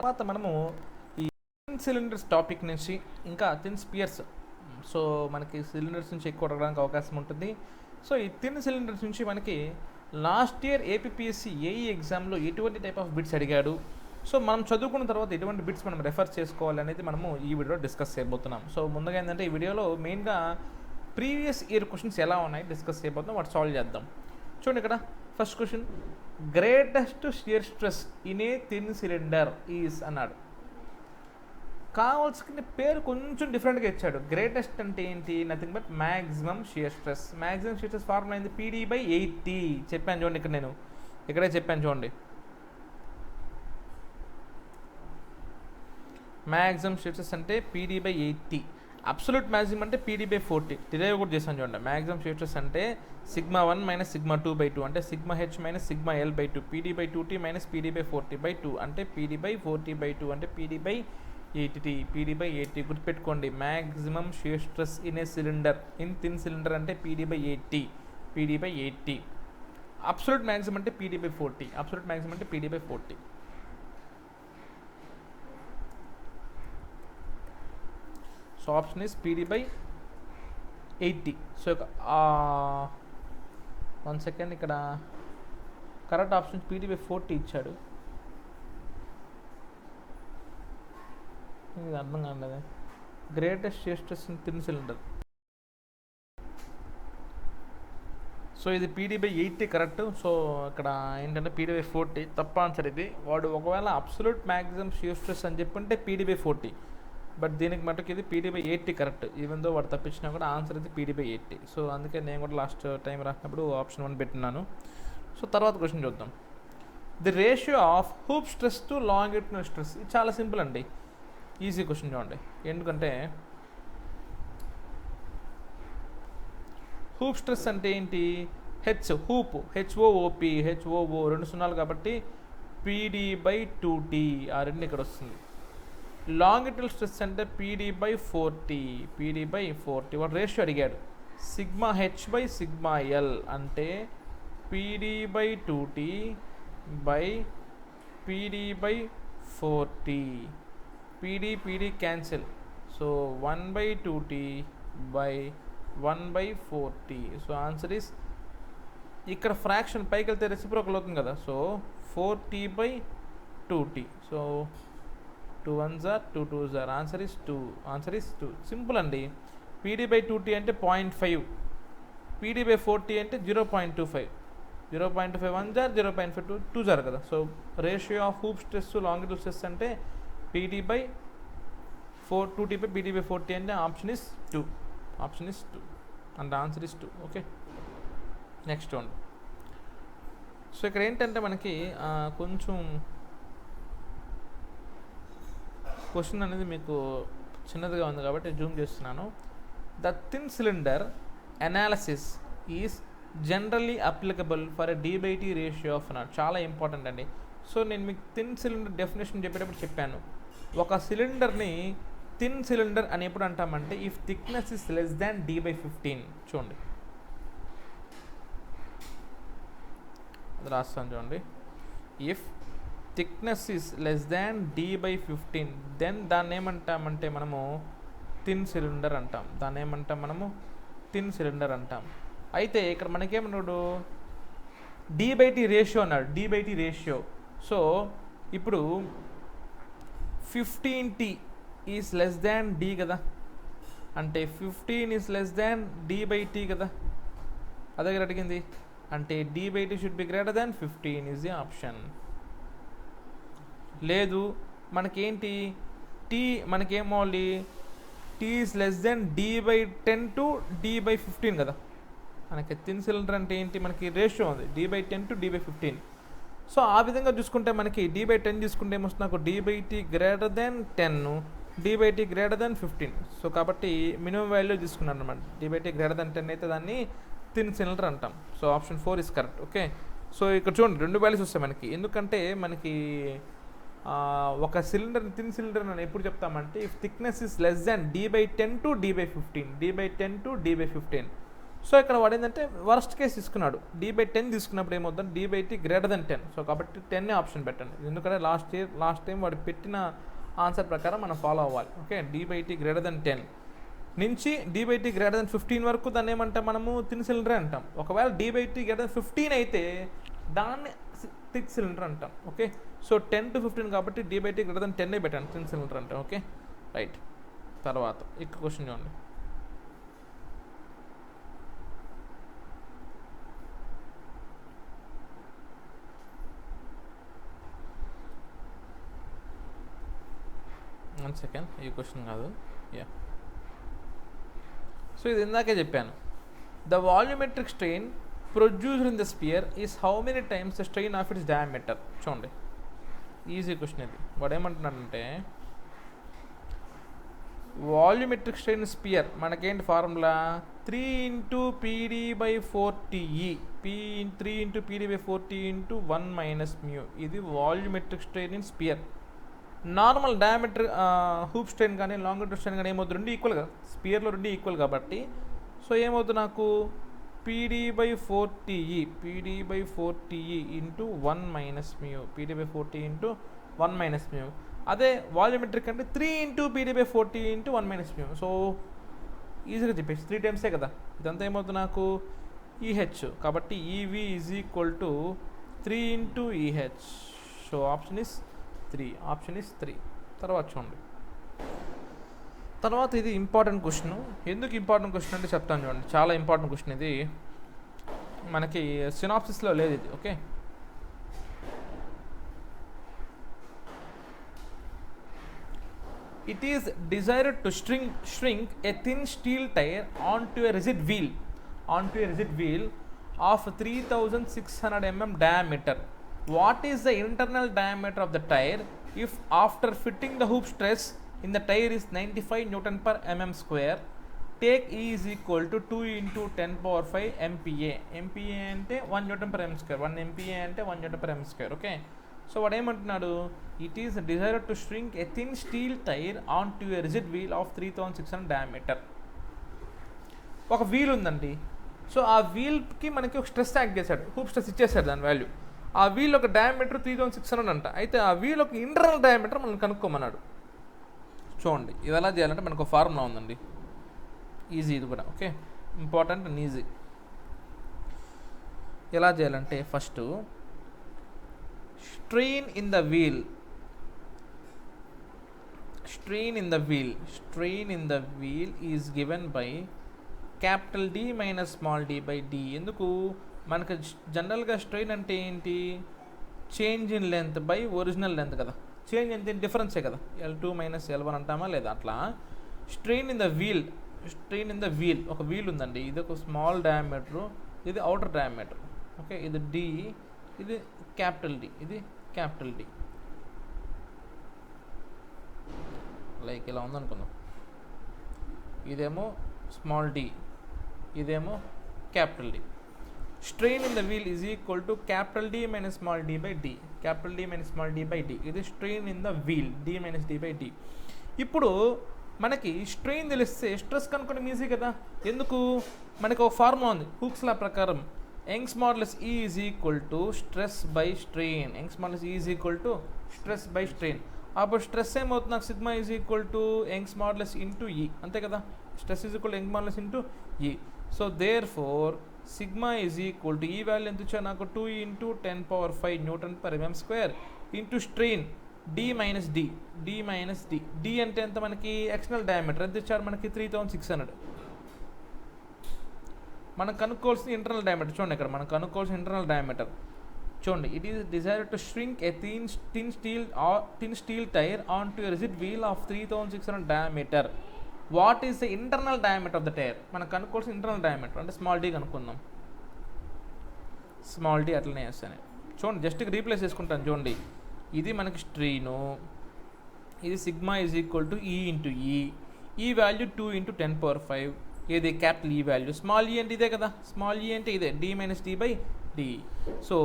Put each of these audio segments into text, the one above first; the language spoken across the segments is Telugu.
తర్వాత మనము ఈ థిన్ సిలిండర్స్ టాపిక్ నుంచి ఇంకా థిన్ స్పియర్స్, సో మనకి సిలిండర్స్ నుంచి ఎక్కువ అడగడానికి అవకాశం ఉంటుంది. సో ఈ థిన్ సిలిండర్స్ నుంచి మనకి లాస్ట్ ఇయర్ ఏపీఎస్సి ఏఈ ఎగ్జామ్లో ఎటువంటి టైప్ ఆఫ్ బిట్స్ అడిగాడు, సో మనం చదువుకున్న తర్వాత ఎటువంటి బిట్స్ మనం రెఫర్ చేసుకోవాలి అనేది మనము ఈ వీడియోలో డిస్కస్ చేయబోతున్నాం. సో ముందుగా ఏంటంటే ఈ వీడియోలో మెయిన్గా ప్రీవియస్ ఇయర్ క్వశ్చన్స్ ఎలా ఉన్నాయి డిస్కస్ చేయబోతున్నాం, వాటి సాల్వ్ చేద్దాం. చూడండి ఇక్కడ first question, greatest shear stress in a thin cylinder is అన్నాడు. కావాల్సిన పేరు కొంచెం డిఫరెంట్గా ఇచ్చాడు. గ్రేటెస్ట్ అంటే ఏంటి? Nothing but maximum shear stress. Maximum shear stress formula అయింది PD/80. చెప్పాను చూడండి, ఇక్కడ నేను ఇక్కడే చెప్పాను చూడండి. మ్యాక్సిమం షియర్ స్ట్రెస్ అంటే PD/80. అబ్సల్యూట్ మ్యాక్సిమం అంటే PD/40. డిరైవ్ కూడా చేశాను చూడండి. మ్యాక్సిమం షియర్ స్ట్రెస్ అంటే σ1 - σ2/2 అంటే σH - σL/2, PD/2T - PD/40/2 అంటే PD/40/2 అంటే PD/80. PD/80 గుర్తుపెట్టుకోండి. Maximum shear stress in a cylinder, in thin cylinder అంటే PD/80. PD/80. అబ్సల్యూట్ మ్యాక్సిమం అంటే PD/40. అబ్సల్యూట్ మ్యాక్సిమం అంటే PD/40. So option is PD/80. So 1 second, ఇక్కడ కరెక్ట్ ఆప్షన్ PD/40 ఇచ్చాడు. ఇది అర్థం కాలేదు. Greatest shear stress in thin cylinder, so ఇది PD/80 కరెక్ట్. సో ఇక్కడ ఏంటంటే PD/40 తప్ప ఆన్సర్ ఇది. వాడు ఒకవేళ అబ్సల్యూట్ మ్యాక్సిమం షియర్ స్ట్రెస్ అని చెప్పుంటే PD/40, బట్ దీనికి మటుకు ఇది PD/80 కరెక్ట్. ఈవెన్ దో వాడు తప్పించినా కూడా ఆన్సర్ ఇది PD/80. సో అందుకే నేను కూడా లాస్ట్ టైం రాసినప్పుడు ఆప్షన్ 1 పెట్టినాను. సో తర్వాత క్వశ్చన్ చూద్దాం. The ratio of hoop stress to longitudinal stress. ఇది చాలా సింపుల్ అండి, ఈజీ క్వశ్చన్ చూడండి. ఎందుకంటే హూప్ స్ట్రెస్ అంటే ఏంటి? హూప్ HOOP HOO 2 సున్నాలు కాబట్టి PD/2T ఆ రెండు ఇక్కడ వస్తుంది. లాంగిట్యూడినల్ స్ట్రెస్ అంటే PD/40. వాడు రేషియో అడిగాడు. σH/σL అంటే PD/2T PD/40. PD cancel. So 1/2T 1/40. So answer is, ఇక్కడ ఫ్రాక్షన్ పైకి వెళ్తే రెసిప్రోకల్ అవుతుంది కదా, so 4T/2T. So 2 1s are 2 2s are. Answer is 2. Answer is 2. Simple అండి. PD/2T అంటే 0.5, PD/40 అంటే 0.25. 0.5 1s are 0.5 2s are కదా. So ratio of hoop stress longitude stress అంటే PD/2T/PD/40 అంటే option is 2. Option is 2 and answer is 2. Okay, next one. So ఇక్కడ ఏంటంటే మనకి కొంచెం క్వశ్చన్ అనేది మీకు చిన్నదిగా ఉంది కాబట్టి జూమ్ చేస్తున్నాను. The thin cylinder analysis is generally applicable for a D/T ratio of not. చాలా ఇంపార్టెంట్ అండి. సో నేను మీకు థిన్ సిలిండర్ డెఫినేషన్ చెప్పేటప్పుడు చెప్పాను, ఒక సిలిండర్ని థిన్ సిలిండర్ అని ఎప్పుడు అంటామంటే if thickness is less than D/15. చూడండి అది రాస్తాను చూడండి. If thickness is less than D/15 then దాన్ని ఏమంటామంటే మనము థిన్ సిలిండర్ అంటాం. దాన్ని ఏమంటాం మనము? థిన్ సిలిండర్ అంటాం. అయితే ఇక్కడ మనకేమన్నాడు? D/T రేషియో అన్నాడు. D/T ratio. సో ఇప్పుడు 15T is less than D కదా, అంటే 15 ఈజ్ లెస్ దాన్ D/T కదా, అదే కదా అడిగింది. అంటే D/T should be greater than 15 is the option. లేదు మనకేంటి మనకేమోవాలి? T is less than D/10 to D/15 కదా. మనకి థిన్ సిలిండర్ అంటే ఏంటి? మనకి రేషియో ఉంది D/10 టు D/15. సో ఆ విధంగా చూసుకుంటే మనకి D/10 తీసుకుంటే ఏమొస్తుంది? నాకు D/T greater than 10, D/T greater than 15. So కాబట్టి మినిమం వాల్యూ తీసుకున్నాను అనమాట. D/T గ్రేటర్ దెన్ 10 అయితే దాన్ని థిన్ సిలిండర్ అంటాం. So option 4 is correct. Okay, so ఇక్కడ చూడండి 2 వాల్యూస్ వస్తాయి మనకి. ఎందుకంటే మనకి ఒక సిలిండర్ థిన్ సిలిండర్ అని ఎప్పుడు చెప్తామంటే if thickness is less than D/10 to D/15. D/10 to D/15. So ఇక్కడ వాడు ఏంటంటే వర్స్ట్ కేసు తీసుకున్నాడు, D/10 తీసుకున్నప్పుడు ఏమవుతుంది, D/T గ్రేటర్ దెన్ 10. సో కాబట్టి 10 ఆప్షన్ పెట్టండి, ఎందుకంటే లాస్ట్ టైం వాడు పెట్టిన ఆన్సర్ ప్రకారం మనం ఫాలో అవ్వాలి. ఓకే, D/T గ్రేటర్ దెన్ 10 నుంచి D/T గ్రేటర్ దెన్ 15 వరకు దాన్ని ఏమంటాం మనము థిన్ సిలిండర్ అంటాం. ఒకవేళ D/T గ్రేటర్ దెన్ 15 అయితే దాన్ని థిక్ సిలిండర్ అంటాం. ఓకే, సో 10 to 15 కాబట్టి D/T గ్రేటర్ దెన్ 10 పెట్టండి, థిన్ సిలిండర్ అంటాం. Okay right. తర్వాత ఇక్కడ క్వశ్చన్ చూడండి. వన్ సెకండ్, ఈ క్వశ్చన్ కాదు. సో ఇది ఇందాకే చెప్పాను, the volumetric strain produced in the spear is how many times the strain of it's diameter. చూడండి ఈజీ క్వశ్చన్ ఇది. వాడు ఏమంటున్నాడంటే వాల్యూమెట్రిక్ స్ట్రెయిన్ స్పియర్ మనకేంటి formula 3 into PD/4TE, 3 into PD/4TE into 1 minus mu. ఇది volumetric strain in sphere. Normal diameter hoop strain కానీ లాంగిట్యూడ్ స్ట్రెయిన్ కానీ ఏమవుతుంది, రెండు ఈక్వల్ కదా, స్పియర్లో రెండు ఈక్వల్ కాబట్టి. సో ఏమవుతుంది నాకు PD/4TE into 1 minus mu, PD/4TE into 1 minus mu. అదే వాల్యూమెట్రిక్ అంటే 3 into PD/4TE into 1 minus mu. So ఈజీగా చెప్పేసి 3 టైమ్సే కదా, ఇదంతా ఏమవుతుంది నాకు EH. కాబట్టి EV is equal to 3 into EH. So option is 3. తర్వాత చూడండి, తర్వాత ఇది ఇంపార్టెంట్ క్వశ్చన్. ఎందుకు ఇంపార్టెంట్ క్వశ్చన్ అంటే చెప్తాను చూడండి, చాలా ఇంపార్టెంట్ క్వశ్చన్ ఇది, మనకి సినాప్సిస్లో లేదు ఇది. Okay, it is desired to shrink a thin steel tire onto a rigid wheel of 3600 mm diameter. What is the internal diameter of the tire if after fitting the hoop stress in the tire is 95 Newton per mm square? Take E is equal to 2 into 10 power 5 MPa. MPa అంటే 1 Newton per m square, 1 MPa అంటే 1 Newton per m square. Okay, so వాడు ఏమంటున్నాడు, it is desired to shrink a thin steel tyre on to a rigid wheel of 3600 diameter. ఒక వీల్ ఉందండి, సో ఆ వీల్కి మనకి ఒక స్ట్రెస్ యాక్ట్ చేశాడు, హూప్ స్ట్రెస్ ఇచ్చేసాడు దాని వాల్యూ. ఆ వీల్ ఒక డయామీటర్ 3600 అంట. అయితే ఆ వీల్ ఒక ఇంటర్నల్ డయామీటర్ మనం కనుక్కోమన్నాడు. చూడండి ఇది ఎలా చేయాలంటే మనకు ఒక ఫార్ములా ఉందండి, ఈజీ ఇది కూడా. Okay, important and easy. ఎలా చేయాలంటే first strain in the wheel is given by capital D minus small d by d. ఎందుకు మనకు జనరల్గా స్ట్రెయిన్ అంటే ఏంటి, change in length by original length కదా, చేంజ్ అంటే డిఫరెన్సే కదా, L2 minus L1 అంటామా లేదా, అట్లా స్ట్రెయిన్ ఇన్ ద వీల్, ఒక వీల్ ఉందండి, ఇది ఒక స్మాల్ డయామీటర్, ఇది అవుటర్ డయామీటర్. ఓకే, ఇది D, ఇది క్యాపిటల్ D, ఇది క్యాపిటల్ D. లైక్ ఇలా ఉందనుకుందాం, ఇదేమో స్మాల్ d, ఇదేమో capital D. Strain in the wheel is equal to capital D minus small d by d, capital D minus small d by d. ఇది strain in the wheel, D minus d by d. ఇప్పుడు మనకి స్ట్రెయిన్ తెలిస్తే స్ట్రెస్ కనుక్కోవడం ఈజీ కదా. ఎందుకు, మనకు ఒక ఫార్ములా ఉంది హుక్స్ లా ప్రకారం, Young's modulus E is equal to stress by strain. Young's modulus E is equal to stress by strain. అప్పుడు స్ట్రెస్ ఏమవుతుంది నాకు, sigma is equal to Young's modulus into E, అంతే కదా. Stress is equal to Young's modulus into E. So therefore sigma is equal to, ఈ వాల్యూ ఎంత వచ్చా నాకు, 2 into 10 power 5 Newton per mm square into strain D minus D. D అంటే ఎంత మనకి, ఎక్స్టర్నల్ డయామీటర్ ఎంత ఇచ్చారు మనకి, 3600. మనం కనుక్కోవాల్సిన ఇంటర్నల్ డయామీటర్ చూడండి, ఇక్కడ మనం కనుక్కోవాల్సిన ఇంటర్నల్ డయామీటర్ చూడండి. It is desired to shrink a thin steel tire onto a rigid wheel of 3600 diameter. What is the internal diameter of the tyre? మనం కనుక్కోవాల్సిన ఇంటర్నల్ డయామీటర్ అంటే స్మాల్ d కనుక్కుందాం. స్మాల్ d అట్లనే వేస్తాను చూడండి, జస్ట్ రీప్లేస్ చేసుకుంటాను చూడండి. ఇది మనకి స్ట్రెయిను, ఇది sigma is equal to E into E value 2 into 10 power 5, ఏది capital E value. Small e అంటే ఇదే కదా, స్మాల్ e అంటే ఇదే D minus D by D. So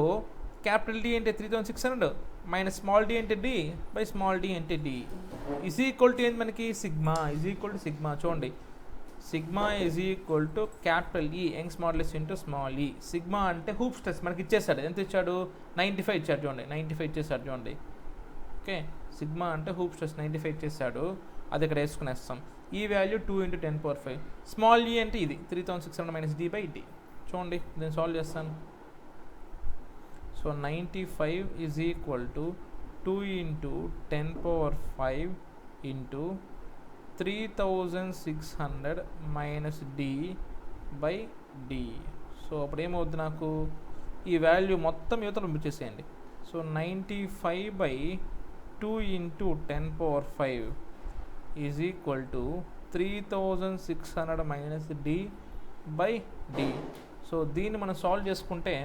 capital D అంటే 3600 మైనస్ స్మాల్ d అంటే D బై స్మాల్ d అంటే D ఈజ్ ఈక్వల్ టు ఏంటి మనకి, sigma is equal to sigma. చూడండి sigma is equal to capital E Young's modulus into small ఈ. సిగ్మా అంటే హూప్ స్ట్రెస్ మనకి ఇచ్చేసాడు. ఎంత ఇచ్చాడు? 95 ఇచ్చాడు చూడండి. 95 ఇచ్చేసాడు చూడండి. ఓకే, సిగ్మా అంటే హూప్ స్ట్రెస్ 95 ఇచ్చేసాడు. అది ఇక్కడ వేసుకునేస్తాం. ఈ వాల్యూ 2 × 10⁻⁵. స్మాల్ ఈ అంటే ఇది 3600 - d/d. చూడండి నేను సాల్వ్ చేస్తాను. So 95 is equal to 2 × 10⁻⁵ into 3600 - d/d. So అప్పుడు ఏమవుద్ది నాకు? ఈ వాల్యూ మొత్తం యువతలు పంపించేసేయండి. So 95/2 × 10⁻⁵ is equal to 3600 - d/d. So దీన్ని మనం సాల్వ్ చేసుకుంటే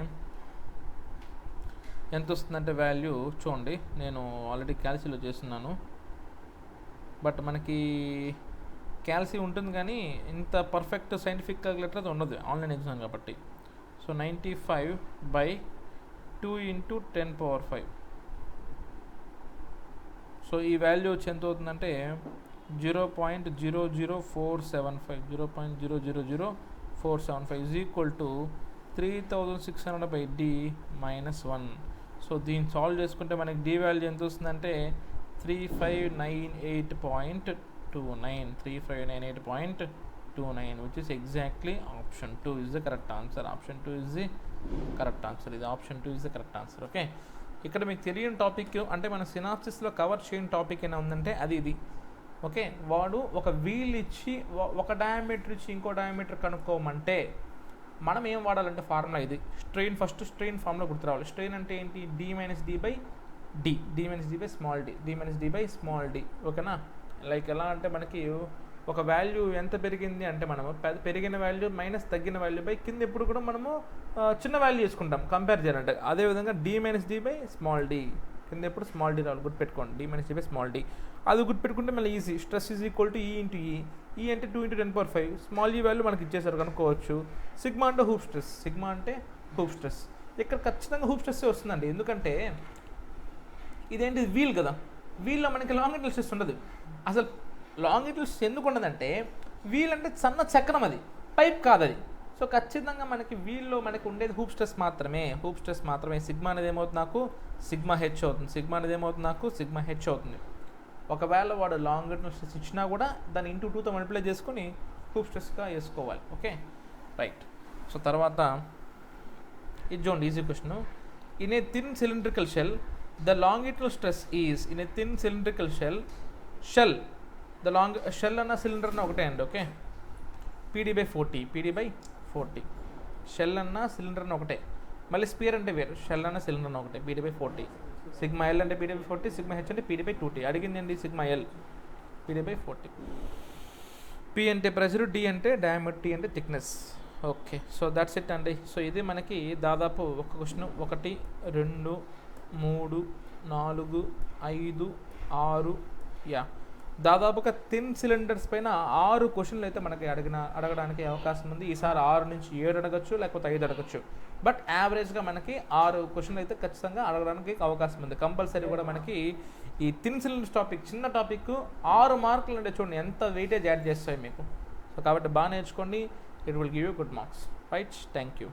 ఎంత వస్తుందంటే వాల్యూ చూడండి, నేను ఆల్రెడీ క్యాల్సిలో చేస్తున్నాను. బట్ మనకి క్యాల్సీ ఉంటుంది కానీ ఇంత పర్ఫెక్ట్ సైంటిఫిక్ క్యాలిక్యులేటర్ అది ఉండదు ఆన్లైన్ ఎగ్జామ్ కాబట్టి. సో 95/2 × 10⁻⁵. సో ఈ వాల్యూ వచ్చి ఎంత అవుతుందంటే 0.00475. 0.0000475 is equal to 3600/d - 1. So దీన్ని సాల్వ్ చేసుకుంటే మనకి d వాల్యూ ఎంత వస్తుందంటే 3598.29. 3598.29, which is exactly option 2 is the correct answer. Option 2 is the correct answer. ఇది option 2 is the correct answer. Okay, ఇక్కడ మీకు తెలియని టాపిక్ అంటే మన సినాప్సిస్లో కవర్ చేయని టాపిక్ ఏమైనా ఉందంటే అది ఇది. ఓకే, వాడు ఒక వీల్ ఇచ్చి ఒక డయామీటర్ ఇచ్చి ఇంకో డయామీటర్ కనుక్కోమంటే మనం ఏం వాడాలంటే ఫార్ములా ఇది. స్ట్రెయిన్ ఫస్ట్ స్ట్రెయిన్ ఫార్ములా గుర్తురావాలి. స్ట్రెయిన్ అంటే ఏంటి? d - d/d. d - d/small d. d - d/small d. ఓకేనా? లైక్ ఎలా అంటే మనకి ఒక వాల్యూ ఎంత పెరిగింది అంటే మనము పెరిగిన వాల్యూ మైనస్ తగ్గిన వాల్యూ బై కింద ఎప్పుడు కూడా మనము చిన్న వాల్యూ చేసుకుంటాం కంపేర్ చేయాలంటే. అదేవిధంగా d - d/small d కింద ఎప్పుడు స్మాల్ d రావాలి, గుర్తుపెట్టుకోండి. d - d/small d అది గుర్తుపెట్టుకుంటే మళ్ళీ easy. Stress is equal to E × E. E అంటే 2 × 10⁻⁵. స్మాల్ ఈ వాల్యూ మనకి ఇచ్చేసారు కనుక్కోవచ్చు. సిగ్మా అంటే హూప్ స్ట్రెస్. సిగ్మా అంటే హూప్ స్ట్రెస్. ఇక్కడ ఖచ్చితంగా హూప్ స్ట్రెస్ వస్తుందండి. ఎందుకంటే ఇదేంటి? వీల్ కదా. వీల్లో మనకి లాంగిట్యూడల్ స్ట్రెస్ ఉండదు. అసలు లాంగిట్యూడల్ స్ట్రెస్ ఎందుకు ఉండదంటే వీల్ అంటే సన్న చక్రం, అది పైప్ కాదు అది. సో ఖచ్చితంగా మనకి వీల్లో మనకి ఉండేది హూప్ స్ట్రెస్ మాత్రమే. హూప్ స్ట్రెస్ మాత్రమే. సిగ్మా అనేది ఏమవుతుంది నాకు? సిగ్మా హెచ్ అవుతుంది. సిగ్మా అనేది ఏమవుతుంది నాకు? సిగ్మా హెచ్ అవుతుంది. ఒకవేళ వాడు లాంగిట్యూడల్ స్ట్రెస్ ఇచ్చినా కూడా దాన్ని ఇంటూ 2తో మల్టిప్లై చేసుకుని హూప్ స్ట్రెస్గా వేసుకోవాలి. Okay, right. సో తర్వాత ఇది చూడండి, easy question. In a thin cylindrical shell the longitudinal stress is in a thin cylindrical shell the shell అన్న సిలిండర్ అన్న ఒకటే అండి. Okay, PD/40. PD/40. షెల్ అన్న సిలిండర్ అన్న ఒకటే. మళ్ళీ స్పియర్ అంటే వేరు. షెల్ అన్న సిలిండర్ అన్న ఒకటే. PD/40. సిగ్మా ఎల్ అంటే PD/40. సిగ్మా హెచ్ అంటే PD/2T. అడిగిందండి సిగ్మా ఎల్ PD/40. P అంటే ప్రెషర్, D అంటే డయామీటర్, T అంటే thickness. Okay, so that's it అండి. సో ఇది మనకి దాదాపు ఒక క్వశ్చన్ 1 2 3 4 5 6 దాదాపుగా థిన్ సిలిండర్స్ పైన 6 క్వశ్చన్లు అయితే మనకి అడగడానికి అవకాశం ఉంది. ఈసారి 6 నుంచి 7 అడగచ్చు, లేకపోతే 5 అడగచ్చు. బట్ యావరేజ్గా మనకి 6 క్వశ్చన్లు అయితే ఖచ్చితంగా అడగడానికి అవకాశం ఉంది. కంపల్సరీ కూడా మనకి ఈ థిన్ సిలిండర్స్ టాపిక్, చిన్న టాపిక్ 6 మార్కులు అంటే చూడండి ఎంత వెయిటేజ్ యాడ్ చేస్తాయి మీకు. సో కాబట్టి బాగా నేర్చుకోండి. It will give you good marks. Right, thank you.